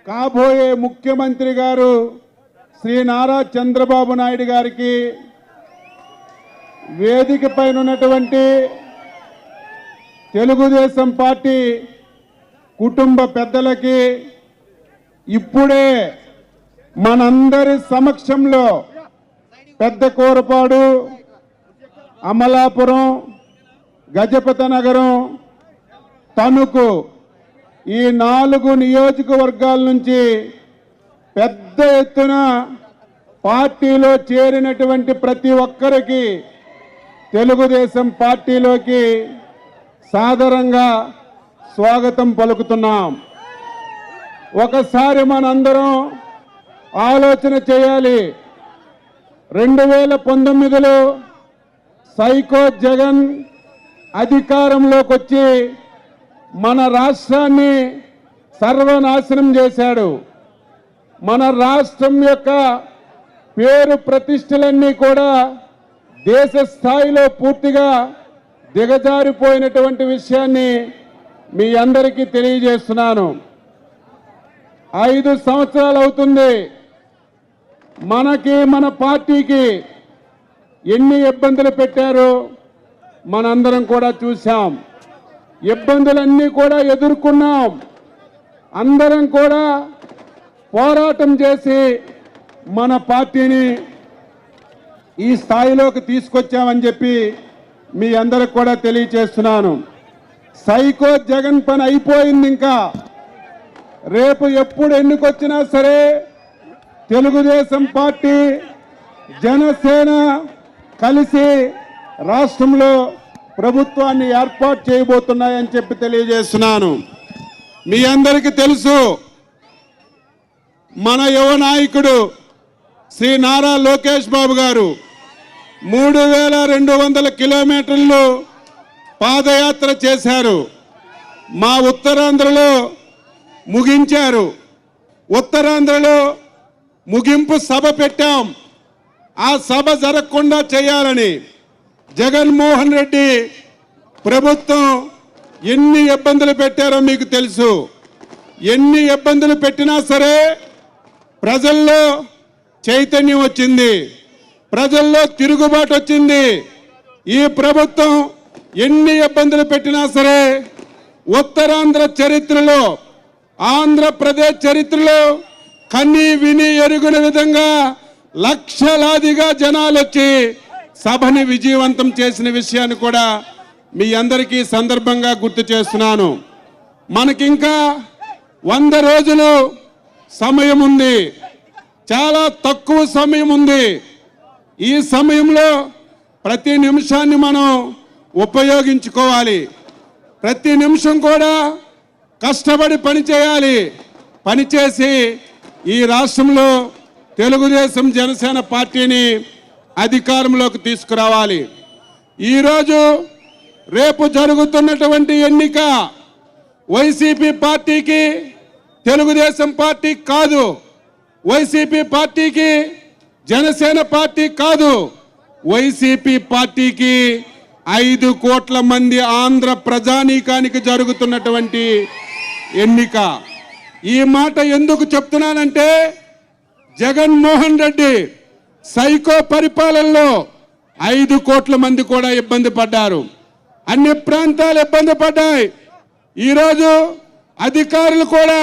కాబోయే ముఖ్యమంత్రి గారు శ్రీ నారా చంద్రబాబు నాయుడు గారికి వేదిక పైన ఉన్నటువంటి తెలుగుదేశం పార్టీ కుటుంబ పెద్దలకి ఇప్పుడే మనందరి సమక్షంలో పెద్ద కోరపాడు, అమలాపురం, గజపతి నగరం, తణుకు ఈ 4 నియోజకవర్గాల నుంచి పెద్ద ఎత్తున పార్టీలో చేరినటువంటి ప్రతి ఒక్కరికి తెలుగుదేశం పార్టీలోకి సాదరంగా స్వాగతం పలుకుతున్నాం. ఒకసారి మనందరం ఆలోచన చేయాలి. 2019లో సైకో జగన్ అధికారంలోకి వచ్చి మన రాష్ట్రాన్ని సర్వనాశనం చేశాడు. మన రాష్ట్రం యొక్క పేరు ప్రతిష్టలన్నీ కూడా దేశ స్థాయిలో పూర్తిగా దిగజారిపోయినటువంటి విషయాన్ని మీ అందరికీ తెలియజేస్తున్నాను. 5 సంవత్సరాలు అవుతుంది. మనకి మన పార్టీకి ఎన్ని ఇబ్బందులు పెట్టారో మనందరం కూడా చూశాం. ఇబ్బందులన్నీ కూడా ఎదుర్కొన్నాం. అందరం కూడా పోరాటం చేసి మన పార్టీని ఈ స్థాయిలోకి తీసుకొచ్చామని చెప్పి మీ అందరికి కూడా తెలియజేస్తున్నాను. సైకో జగన్ పని అయిపోయింది. ఇంకా రేపు ఎప్పుడు ఎన్నికొచ్చినా సరే తెలుగుదేశం పార్టీ, జనసేన కలిసి రాష్ట్రంలో ప్రభుత్వాన్ని ఏర్పాటు చేయబోతున్నాయని చెప్పి తెలియజేస్తున్నాను. మీ అందరికీ తెలుసు, మన యువ నాయకుడు శ్రీ నారా లోకేష్ బాబు గారు 3200 కిలోమీటర్లు పాదయాత్ర చేశారు. మా ఉత్తరాంధ్రలో ముగించారు. ఉత్తరాంధ్రలో ముగింపు సభ పెట్టాం. ఆ సభ జరగకుండా చేయాలని జగన్మోహన్ రెడ్డి ప్రభుత్వం ఎన్ని ఇబ్బందులు పెట్టారో మీకు తెలుసు. ఎన్ని ఇబ్బందులు పెట్టినా సరే ప్రజల్లో చైతన్యం వచ్చింది, ప్రజల్లో తిరుగుబాటు వచ్చింది. ఈ ప్రభుత్వం ఎన్ని ఇబ్బందులు పెట్టినా సరే ఉత్తరాంధ్ర చరిత్రలో, ఆంధ్రప్రదేశ్ చరిత్రలో కన్నీ విని ఎరుగున విధంగా లక్షలాదిగా జనాలు వచ్చి సభని విజయవంతం చేసిన విషయాన్ని కూడా మీ అందరికీ సందర్భంగా గుర్తు చేస్తున్నాను. మనకింకా 100 రోజులు సమయం ఉంది. చాలా తక్కువ సమయం ఉంది. ఈ సమయంలో ప్రతి నిమిషాన్ని మనం ఉపయోగించుకోవాలి. ప్రతి నిమిషం కూడా కష్టపడి పనిచేయాలి. పనిచేసి ఈ రాష్ట్రంలో తెలుగుదేశం జనసేన పార్టీని అధికారంలోకి తీసుకురావాలి. ఈరోజు రేపు జరుగుతున్నటువంటి ఎన్నిక వైసీపీ పార్టీకి, తెలుగుదేశం పార్టీ కాదు. వైసీపీ పార్టీకి, జనసేన పార్టీ కాదు. వైసీపీ పార్టీకి 5 కోట్ల మంది ఆంధ్ర ప్రజానీకానికి జరుగుతున్నటువంటి ఎన్నిక. ఈ మాట ఎందుకు చెప్తున్నానంటే, జగన్మోహన్ రెడ్డి సైకో పరిపాలనలో 5 కోట్ల మంది కూడా ఇబ్బంది పడ్డారు. అన్ని ప్రాంతాలు ఇబ్బంది పడ్డాయి. ఈరోజు అధికారులు కూడా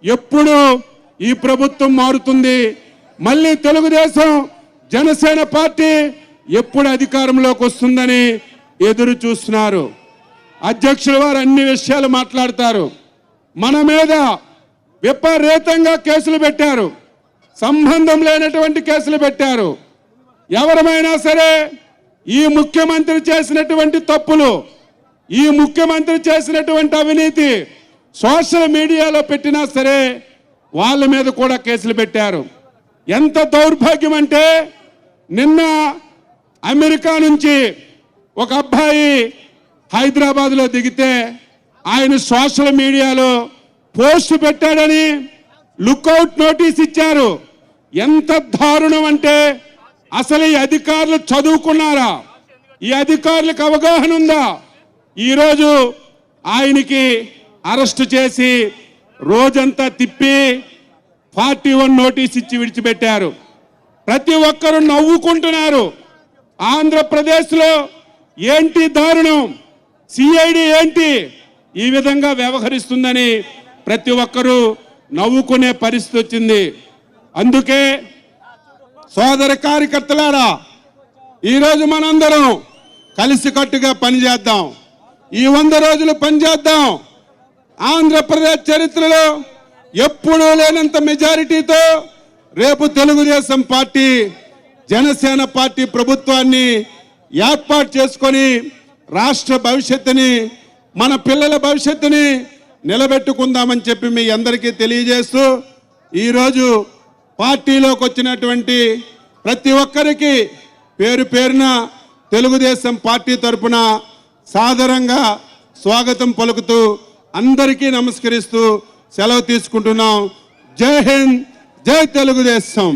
ఎప్పుడు ఈ ప్రభుత్వం మారుతుంది, మళ్ళీ తెలుగుదేశం జనసేన పార్టీ ఎప్పుడు అధికారంలోకి వస్తుందని ఎదురు చూస్తున్నారు. అధ్యక్షుల వారు అన్ని విషయాలు మాట్లాడతారు. మన మీద విపరీతంగా కేసులు పెట్టారు, సంబంధం లేనటువంటి కేసులు పెట్టారు. ఎవరమైనా సరే ఈ ముఖ్యమంత్రి చేసినటువంటి తప్పులు, ఈ ముఖ్యమంత్రి చేసినటువంటి అవినీతి సోషల్ మీడియాలో పెట్టినా సరే వాళ్ళ మీద కూడా కేసులు పెట్టారు. ఎంత దౌర్భాగ్యం అంటే, నిన్న అమెరికా నుంచి ఒక అబ్బాయి హైదరాబాద్లో దిగితే ఆయన సోషల్ మీడియాలో పోస్ట్ పెట్టాడని లుక్అవుట్ నోటీస్ ఇచ్చారు. ఎంత దారుణం అంటే, అసలు ఈ అధికారులు చదువుకున్నారా? ఈ అధికారులకు అవగాహన ఉందా? ఈరోజు ఆయనకి అరెస్టు చేసి రోజంతా తిప్పి 41 నోటీస్ ఇచ్చి విడిచిపెట్టారు. ప్రతి ఒక్కరూ నవ్వుకుంటున్నారు. ఆంధ్రప్రదేశ్లో ఏంటి దారుణం, సిఐడి ఏంటి ఈ విధంగా వ్యవహరిస్తుందని ప్రతి ఒక్కరూ నవ్వుకునే పరిస్థితి వచ్చింది. అందుకే సోదర కార్యకర్తలారా, ఈరోజు మనందరం కలిసికట్టుగా పనిచేద్దాం. ఈ 100 రోజులు పనిచేద్దాం. ఆంధ్రప్రదేశ్ చరిత్రలో ఎప్పుడూ లేనంత మెజారిటీతో రేపు తెలుగుదేశం పార్టీ జనసేన పార్టీ ప్రభుత్వాన్ని ఏర్పాటు చేసుకొని రాష్ట్ర భవిష్యత్తుని, మన పిల్లల భవిష్యత్తుని నిలబెట్టుకుందామని చెప్పి మీ అందరికీ తెలియజేస్తూ, ఈరోజు పార్టీలోకి వచ్చినటువంటి ప్రతి ఒక్కరికి పేరు పేరున తెలుగుదేశం పార్టీ తరపున సాదరంగా స్వాగతం పలుకుతూ అందరికీ నమస్కరిస్తూ సెలవు తీసుకుంటున్నాం. జై హింద్, జై తెలుగుదేశం.